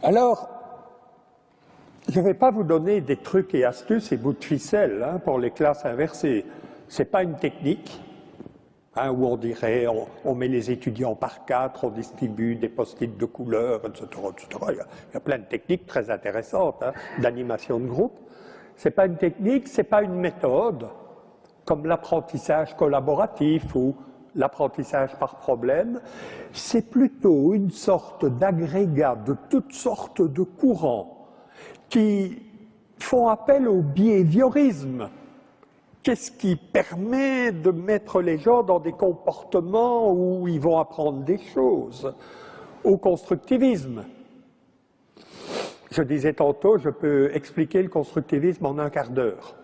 Alors, je ne vais pas vous donner des trucs et astuces et bouts de ficelle pour les classes inversées. Ce n'est pas une technique où on dirait on met les étudiants par 4, on distribue des post-it de couleurs, etc., etc. Il y a plein de techniques très intéressantes d'animation de groupe. Ce n'est pas une technique, ce n'est pas une méthode, comme l'apprentissage collaboratif ou l'apprentissage par problème. C'est plutôt une sorte d'agrégat de toutes sortes de courants qui font appel au behaviorisme. Qu'est-ce qui permet de mettre les gens dans des comportements où ils vont apprendre des choses? Au constructivisme. Je disais tantôt, je peux expliquer le constructivisme en un quart d'heure.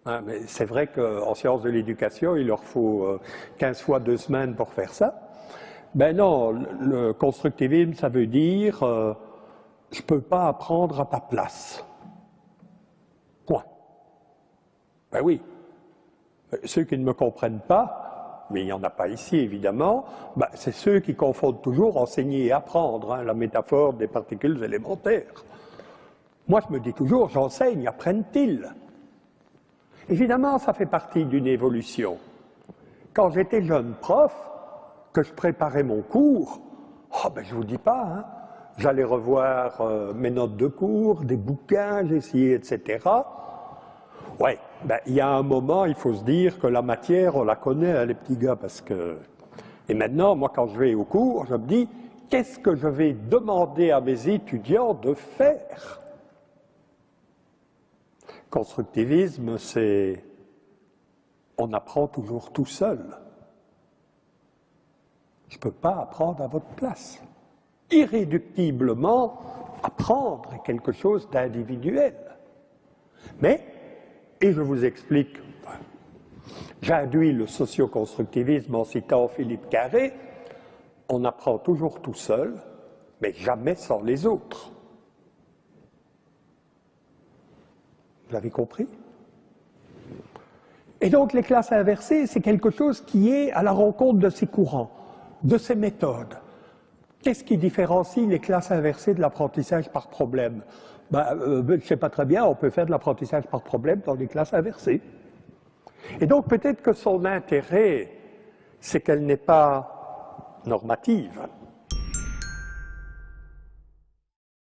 Mais c'est vrai qu'en sciences de l'éducation, il leur faut 15 fois 2 semaines pour faire ça. Ben non, le constructivisme, ça veut dire je ne peux pas apprendre à ta place. Point. Ben oui. Ceux qui ne me comprennent pas, mais il n'y en a pas ici évidemment, ben c'est ceux qui confondent toujours enseigner et apprendre, la métaphore des particules élémentaires. Moi je me dis toujours, j'enseigne, apprennent-ils? Évidemment, ça fait partie d'une évolution. Quand j'étais jeune prof, que je préparais mon cours, je ne vous dis pas, j'allais revoir mes notes de cours, des bouquins, j'essayais, etc. Ouais, il y a un moment, il faut se dire que la matière, on la connaît, les petits gars, parce que... Et maintenant, moi, quand je vais au cours, je me dis, qu'est-ce que je vais demander à mes étudiants de faire? Constructivisme, c'est... On apprend toujours tout seul. Je ne peux pas apprendre à votre place. Irréductiblement, apprendre est quelque chose d'individuel. Mais, et je vous explique, j'induis le socio-constructivisme en citant Philippe Carré, on apprend toujours tout seul, mais jamais sans les autres. Vous avez compris? Et donc les classes inversées, c'est quelque chose qui est à la rencontre de ces courants, de ces méthodes. Qu'est-ce qui différencie les classes inversées de l'apprentissage par problème? Je ne sais pas très bien, on peut faire de l'apprentissage par problème dans les classes inversées. Et donc peut-être que son intérêt, c'est qu'elle n'est pas normative.